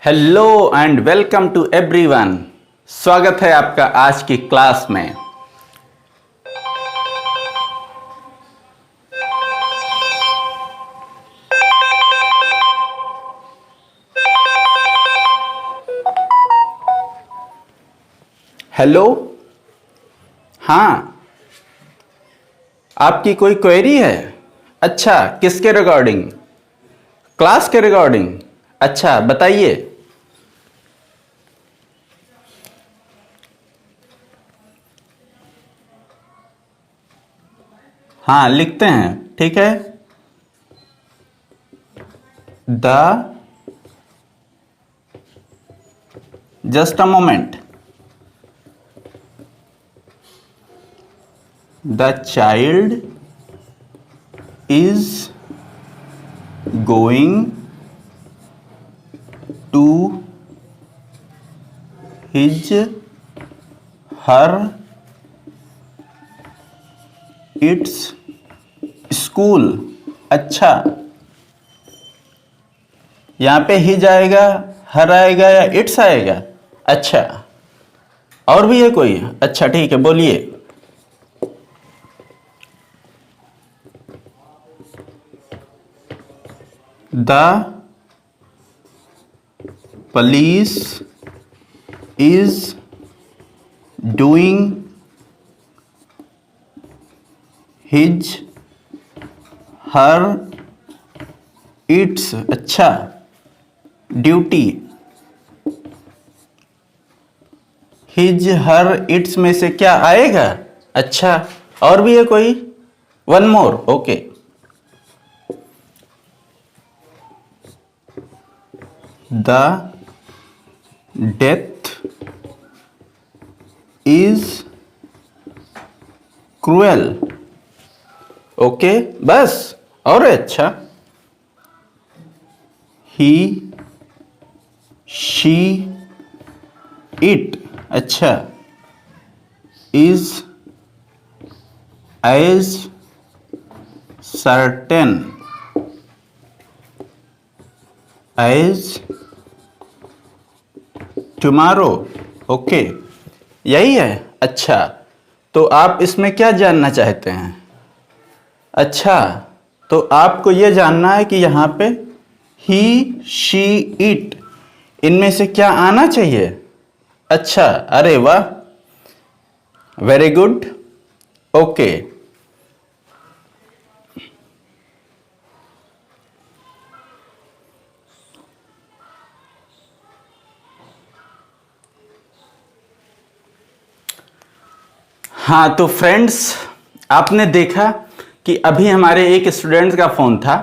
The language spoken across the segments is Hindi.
Hello and welcome to everyone. स्वागत है आपका आज की क्लास में। हेलो, हाँ, आपकी कोई क्वेरी है? अच्छा, किसके रिगार्डिंग? क्लास के रिगार्डिंग? अच्छा, बताइए। हाँ, लिखते हैं, ठीक है। Just a moment. The child is going to his her its school. अच्छा, यहां पे हिज आएगा, हर आएगा या इट्स आएगा? अच्छा, और भी है कोई? अच्छा, ठीक है, बोलिए। The police is doing his her its, अच्छा, ड्यूटी। हिज हर इट्स में से क्या आएगा? अच्छा, और भी है कोई? One more, okay. The death is cruel. Okay, बस? और अच्छा, ही शी इट, अच्छा, is as certain as tomorrow. Okay, यही है। अच्छा, तो आप इसमें क्या जानना चाहते हैं? अच्छा, तो आपको यह जानना है कि यहां पे ही शी इट इनमें से क्या आना चाहिए? अच्छा, अरे वाह, वेरी गुड, ओके। हाँ, तो फ्रेंड्स, आपने देखा कि अभी हमारे एक स्टूडेंट का फोन था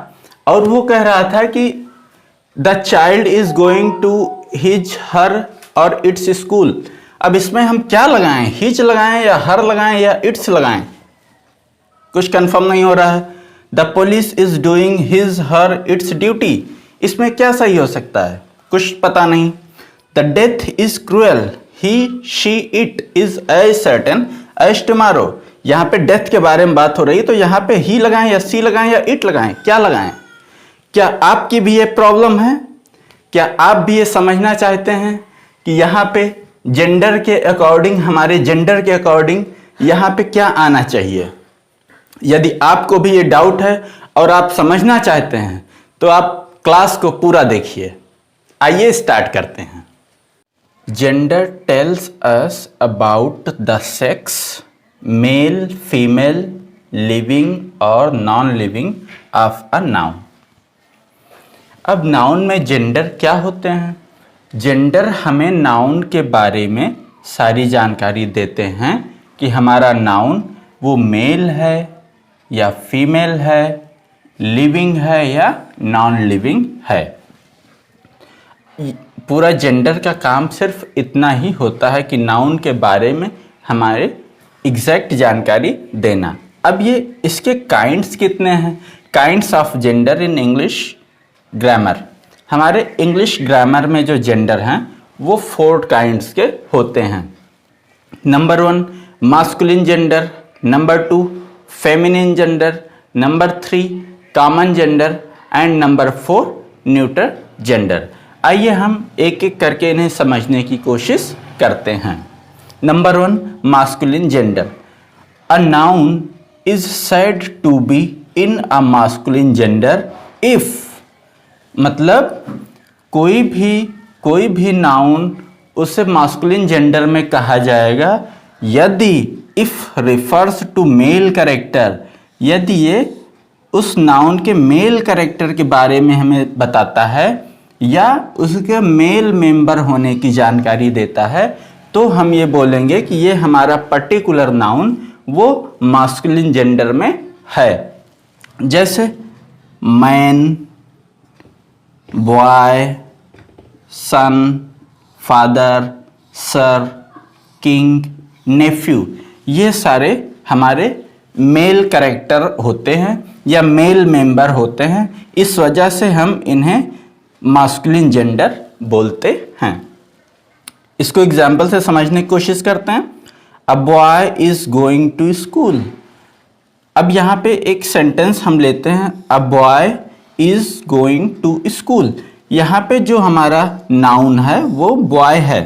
और वो कह रहा था कि the child is going to his her और इट्स स्कूल। अब इसमें हम क्या लगाएं? हिज लगाएं या हर लगाएं या इट्स लगाएं? कुछ कंफर्म नहीं हो रहा है। The police is doing his her its duty, इसमें क्या सही हो सकता है? कुछ पता नहीं। The death is cruel, he she it is as certain as tomorrow. यहां पे डेथ के बारे में बात हो रही है, तो यहां पे ही लगाएं या सी लगाएं या इट लगाएं? क्या लगाएं? क्या आपकी भी ये प्रॉब्लम है? क्या आप भी ये समझना चाहते हैं कि यहाँ पे जेंडर के अकॉर्डिंग, हमारे जेंडर के अकॉर्डिंग यहाँ पे क्या आना चाहिए? यदि आपको भी ये डाउट है और आप समझना चाहते हैं तो आप क्लास को पूरा देखिए। आइए स्टार्ट करते हैं। Gender tells us about the sex, male, female, living और non living of a noun. अब नाउन में जेंडर क्या होते हैं? जेंडर हमें नाउन के बारे में सारी जानकारी देते हैं कि हमारा नाउन वो मेल है या फीमेल है, लिविंग है या नॉन लिविंग है। पूरा जेंडर का काम सिर्फ इतना ही होता है कि नाउन के बारे में हमारे एग्जैक्ट जानकारी देना। अब ये इसके काइंड्स कितने हैं? Kinds of gender in English grammar. हमारे इंग्लिश ग्रामर में जो जेंडर हैं वो 4 काइंड्स के होते हैं। Number 1 masculine gender, number 2 feminine gender, number 3 common gender and number 4 neuter gender. आइए हम एक एक करके इन्हें समझने की कोशिश करते हैं। Number 1, masculine gender. A noun is said to be in a masculine gender if, मतलब कोई भी नाउन उसे मास्कुलिन जेंडर में कहा जाएगा यदि, if refers to male character, यदि ये उस नाउन के मेल कैरेक्टर के बारे में हमें बताता है या उसके मेल मेंबर होने की जानकारी देता है, तो हम ये बोलेंगे कि ये हमारा पर्टिकुलर नाउन वो मास्कुलिन जेंडर में है। जैसे मैन, बॉय, सन, फादर, सर, किंग, नेफ्यू, ये सारे हमारे मेल कैरेक्टर होते हैं या मेल मेंबर होते हैं। इस वजह से हम इन्हें मास्कुलिन जेंडर बोलते हैं। इसको एग्जाम्पल से समझने की कोशिश करते हैं। A boy is going to school. अब यहाँ पे एक सेंटेंस हम लेते हैं, a boy is going to school. यहाँ पे जो हमारा नाउन है वो बॉय है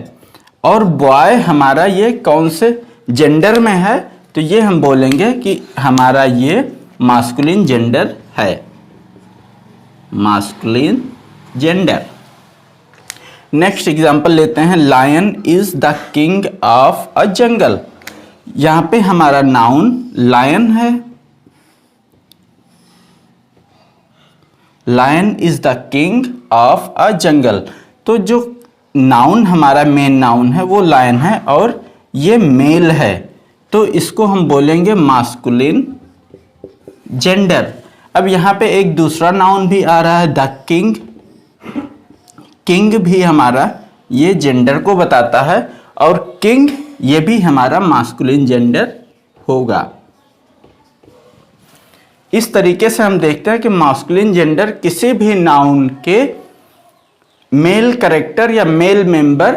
और बॉय हमारा ये कौन से जेंडर में है, तो ये हम बोलेंगे कि हमारा ये मास्कुलिन जेंडर है, मास्कुलिन जेंडर। नेक्स्ट एग्जांपल लेते हैं, lion is the king of a jungle. यहाँ पे हमारा नाउन लायन है, lion is the king of a jungle. तो जो नाउन हमारा मेन नाउन है वो लायन है और ये मेल है, तो इसको हम बोलेंगे मास्कुलिन जेंडर। अब यहाँ पे एक दूसरा नाउन भी आ रहा है, द किंग। किंग भी हमारा ये जेंडर को बताता है और किंग ये भी हमारा मास्कुलिन जेंडर होगा। इस तरीके से हम देखते हैं कि मास्कुलिन जेंडर किसी भी नाउन के मेल कैरेक्टर या मेल मेंबर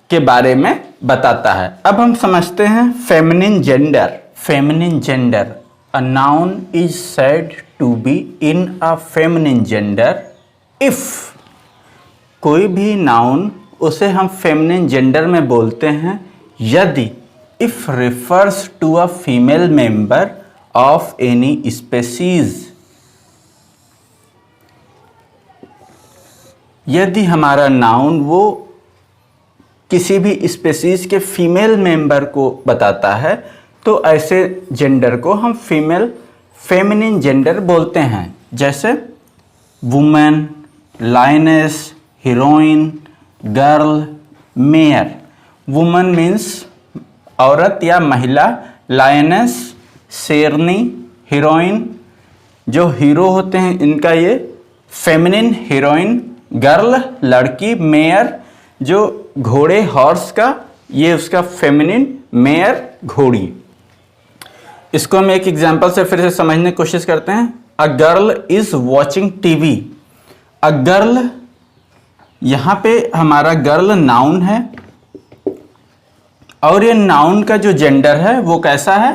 के बारे में बताता है। अब हम समझते हैं feminine gender. Feminine gender, a noun is said to be in a feminine gender if, कोई भी नाउन उसे हम फेमिनिन जेंडर में बोलते हैं यदि, if refers to a female member of any species, यदि हमारा नाउन वो किसी भी स्पेसीज के फीमेल मेंबर को बताता है तो ऐसे जेंडर को हम फेमिनिन जेंडर बोलते हैं। जैसे women, lioness, heroine, girl, mayor. Woman means औरत या महिला, लायनेस शेरनी, हीरोइन जो हीरो होते हैं इनका ये फेमिनिन हीरोइन, गर्ल लड़की, मेयर जो घोड़े हॉर्स का ये उसका फेमिनिन मेयर घोड़ी। इसको हम एक एग्जांपल से फिर से समझने की कोशिश करते हैं। A girl is watching TV. A girl, यहाँ पे हमारा गर्ल नाउन है और ये नाउन का जो जेंडर है वो कैसा है,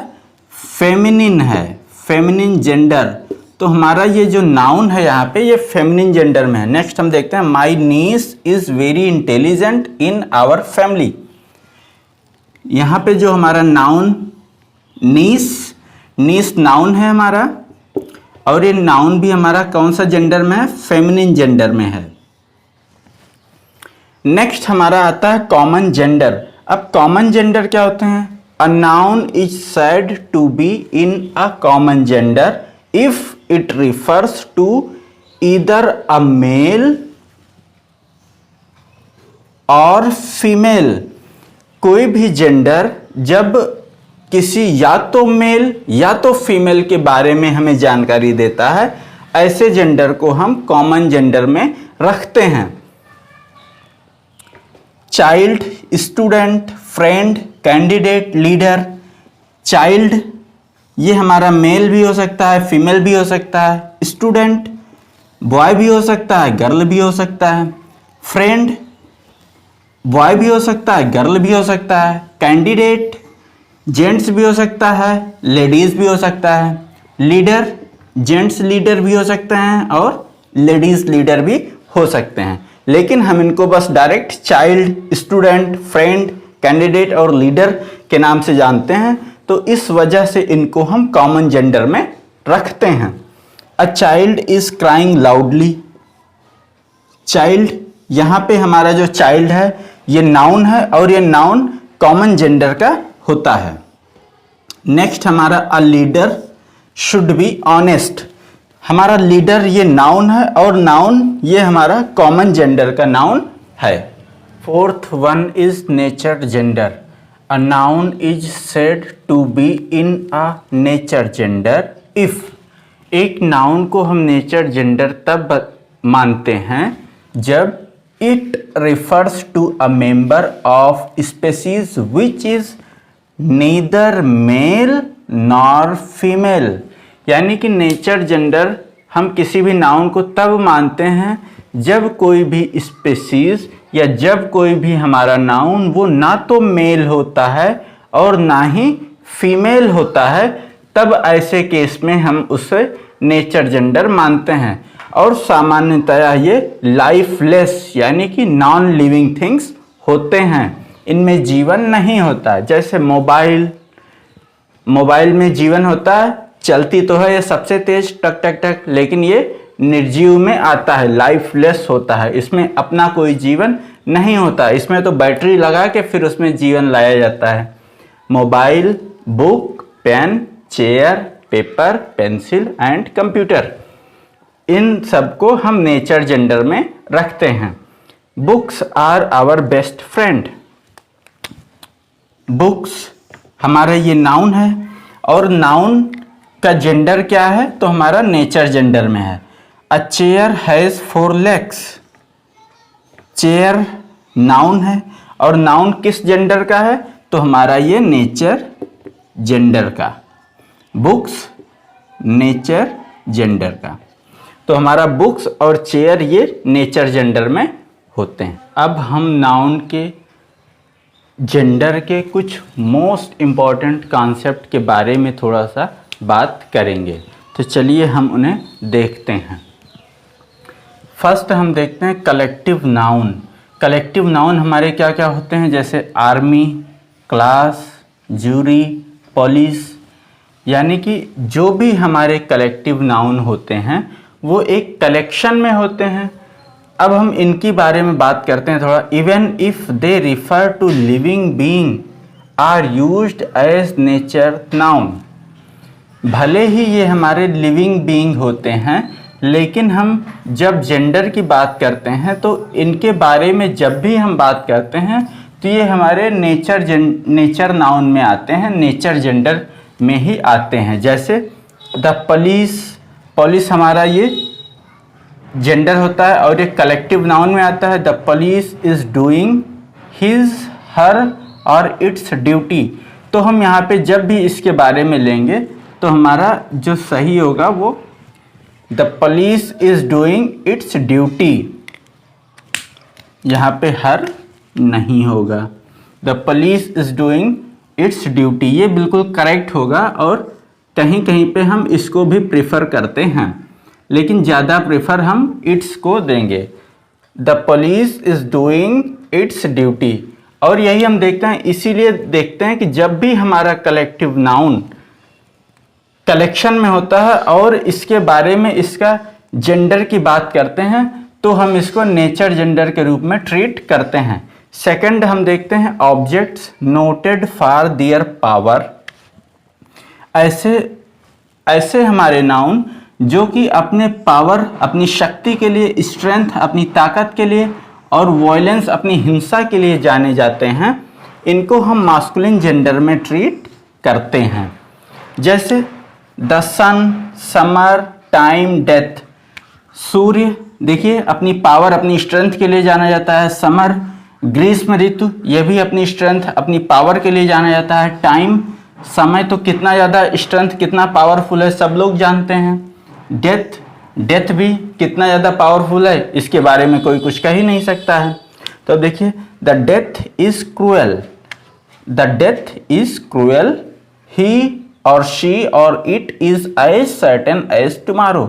फेमिनिन है, फेमिनिन जेंडर। तो हमारा ये जो नाउन है यहाँ पे ये फेमिनिन जेंडर में है। नेक्स्ट हम देखते हैं, my niece is very intelligent in our family. यहाँ पे जो हमारा नाउन नीस नाउन है हमारा और ये नाउन भी हमारा कौन सा जेंडर में है, फेमिनिन जेंडर में है। नेक्स्ट हमारा आता है कॉमन जेंडर। अब कॉमन जेंडर क्या होते हैं, a noun is said to be in a common gender if it refers to either a male or female. कोई भी जेंडर जब किसी या तो मेल या तो फीमेल के बारे में हमें जानकारी देता है, ऐसे जेंडर को हम कॉमन जेंडर में रखते हैं। Child, student, friend, candidate, leader. Child ये हमारा मेल भी हो सकता है, फीमेल भी हो सकता है। स्टूडेंट बॉय भी हो सकता है, गर्ल भी हो सकता है। फ्रेंड बॉय भी हो सकता है, गर्ल भी हो सकता है। कैंडिडेट जेंट्स भी हो सकता है, लेडीज भी हो सकता है। लीडर जेंट्स लीडर भी हो सकते हैं और लेडीज लीडर भी हो सकते हैं। लेकिन हम इनको बस direct child, student, friend, candidate और लीडर के नाम से जानते हैं, तो इस वजह से इनको हम कॉमन जेंडर में रखते हैं। A child is crying loudly. Child, यहाँ पे हमारा जो चाइल्ड है ये नाउन है और ये नाउन कॉमन जेंडर का होता है। नेक्स्ट हमारा a leader should be honest. हमारा लीडर ये नाउन है और नाउन ये हमारा कॉमन जेंडर का नाउन है। Fourth one is neuter gender. A noun is said to be in a neuter gender if. एक नाउन को हम नेचर जेंडर तब मानते हैं जब it refers to a member of species which is neither male nor female. यानी कि नेचर जेंडर हम किसी भी नाउन को तब मानते हैं जब कोई भी स्पेसीज या जब कोई भी हमारा नाउन वो ना तो मेल होता है और ना ही फीमेल होता है, तब ऐसे केस में हम उसे नेचर जेंडर मानते हैं। और सामान्यतया ये लाइफलेस यानी कि नॉन लिविंग थिंग्स होते हैं, इनमें जीवन नहीं होता। जैसे मोबाइल में जीवन होता है, चलती तो है ये सबसे तेज टक टक टक, लेकिन ये निर्जीव में आता है, लाइफलेस होता है, इसमें अपना कोई जीवन नहीं होता। इसमें तो बैटरी लगा के फिर उसमें जीवन लाया जाता है। Mobile, book, pen, chair, paper, pencil and computer, इन सबको हम नेचर जेंडर में रखते हैं। Books are our best friend. Books हमारा ये नाउन है और नाउन का जेंडर क्या है, तो हमारा नेचर जेंडर में है। A chair has 4 legs। Chair noun है और नाउन किस जेंडर का है, तो हमारा ये नेचर जेंडर का। बुक्स नेचर जेंडर का, तो हमारा बुक्स और चेयर ये नेचर जेंडर में होते हैं। अब हम नाउन के जेंडर के कुछ मोस्ट इम्पॉर्टेंट कॉन्सेप्ट के बारे में थोड़ा सा बात करेंगे, तो चलिए हम उन्हें देखते हैं। फर्स्ट हम देखते हैं कलेक्टिव नाउन। कलेक्टिव नाउन हमारे क्या क्या होते हैं, जैसे आर्मी, क्लास, जूरी, पुलिस, यानी कि जो भी हमारे कलेक्टिव नाउन होते हैं वो एक कलेक्शन में होते हैं। अब हम इनकी बारे में बात करते हैं थोड़ा। Even if they refer to living being are used as neuter noun. भले ही ये हमारे लिविंग बीइंग होते हैं, लेकिन हम जब जेंडर की बात करते हैं तो इनके बारे में जब भी हम बात करते हैं तो ये हमारे नेचर नाउन में आते हैं, नेचर जेंडर में ही आते हैं। जैसे द पुलिस हमारा ये जेंडर होता है और ये कलेक्टिव नाउन में आता है। The police is doing his, her और इट्स ड्यूटी। तो हम यहाँ पे जब भी इसके बारे में लेंगे तो हमारा जो सही होगा वो the police is doing it's duty, यहाँ पे हर नहीं होगा। The police is doing it's duty, ये बिल्कुल करेक्ट होगा और कहीं कहीं पे हम इसको भी प्रेफर करते हैं, लेकिन ज़्यादा प्रेफर हम इट्स को देंगे। The police is doing it's duty, और यही हम देखते हैं, इसीलिए देखते हैं कि जब भी हमारा कलेक्टिव नाउन कलेक्शन में होता है और इसके बारे में इसका जेंडर की बात करते हैं तो हम इसको नेचर जेंडर के रूप में ट्रीट करते हैं। सेकंड हम देखते हैं objects noted for their power. ऐसे हमारे नाउन जो कि अपने पावर, अपनी शक्ति के लिए, स्ट्रेंथ अपनी ताकत के लिए और वॉयलेंस अपनी हिंसा के लिए जाने जाते हैं, इनको हम मास्कुलिन जेंडर में ट्रीट करते हैं। जैसे the sun, summer, time, death. सूर्य देखिए अपनी पावर, अपनी स्ट्रेंथ के लिए जाना जाता है। समर ग्रीष्म ऋतु, यह भी अपनी स्ट्रेंथ, अपनी पावर के लिए जाना जाता है। टाइम समय, तो कितना ज़्यादा स्ट्रेंथ, कितना पावरफुल है सब लोग जानते हैं। डेथ भी कितना ज़्यादा पावरफुल है, इसके बारे में कोई कुछ कह ही नहीं सकता है। तो देखिए the death is cruel, the death is cruel, he और शी और it is as certain as tomorrow.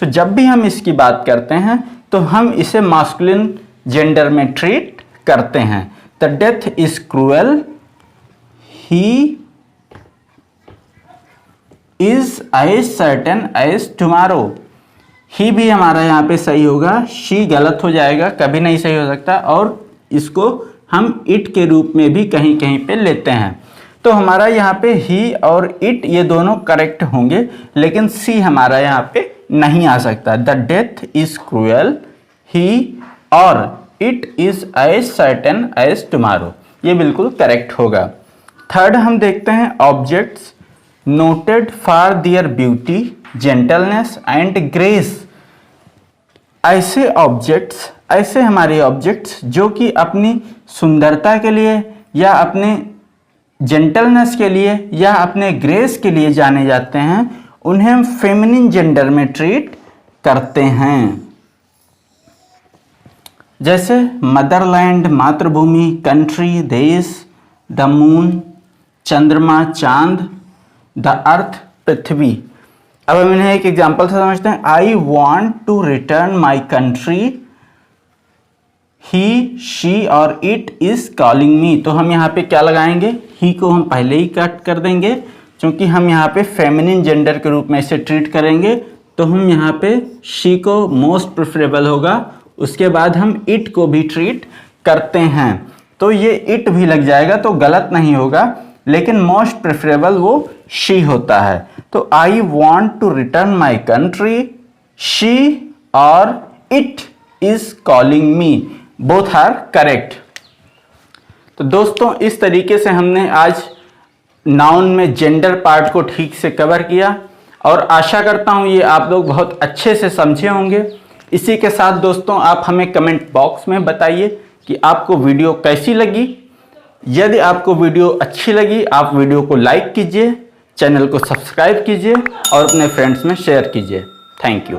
तो जब भी हम इसकी बात करते हैं तो हम इसे मास्कुलिन जेंडर में ट्रीट करते हैं। The death is cruel, he is as certain as tomorrow. He भी हमारा यहाँ पे सही होगा, शी गलत हो जाएगा, कभी नहीं सही हो सकता, और इसको हम इट के रूप में भी कहीं कहीं पे लेते हैं। तो हमारा यहाँ पे ही और इट ये दोनों करेक्ट होंगे, लेकिन सी हमारा यहाँ पे नहीं आ सकता। The death is cruel, he or it is as certain as tomorrow, ये बिल्कुल करेक्ट होगा। थर्ड हम देखते हैं objects noted for their beauty, gentleness and grace. ऐसे ऑब्जेक्ट्स, ऐसे हमारे ऑब्जेक्ट्स जो कि अपनी सुंदरता के लिए या अपने जेंटलनेस के लिए या अपने ग्रेस के लिए जाने जाते हैं, उन्हें हम फेमिनिन जेंडर में ट्रीट करते हैं। जैसे मदरलैंड मातृभूमि, कंट्री देश, द मून चंद्रमा चांद, द अर्थ पृथ्वी। अब हम इन्हें एक एग्जाम्पल से समझते हैं। I want to return my country, he she और इट इज कॉलिंग मी। तो हम यहाँ पे क्या लगाएंगे, ही को हम पहले ही कट कर देंगे, क्योंकि हम यहाँ पे फेमिनिन जेंडर के रूप में इसे ट्रीट करेंगे, तो हम यहाँ पे शी को मोस्ट प्रेफरेबल होगा, उसके बाद हम इट को भी ट्रीट करते हैं, तो ये इट भी लग जाएगा, तो गलत नहीं होगा, लेकिन मोस्ट प्रेफरेबल वो शी होता है। तो I want to return my country, she और it is calling me, both are correct. तो दोस्तों इस तरीके से हमने आज नाउन में जेंडर पार्ट को ठीक से कवर किया, और आशा करता हूँ ये आप लोग बहुत अच्छे से समझे होंगे। इसी के साथ दोस्तों आप हमें कमेंट बॉक्स में बताइए कि आपको वीडियो कैसी लगी। यदि आपको वीडियो अच्छी लगी, आप वीडियो को लाइक कीजिए, चैनल को सब्सक्राइब कीजिए और अपने फ्रेंड्स में शेयर कीजिए। Thank you.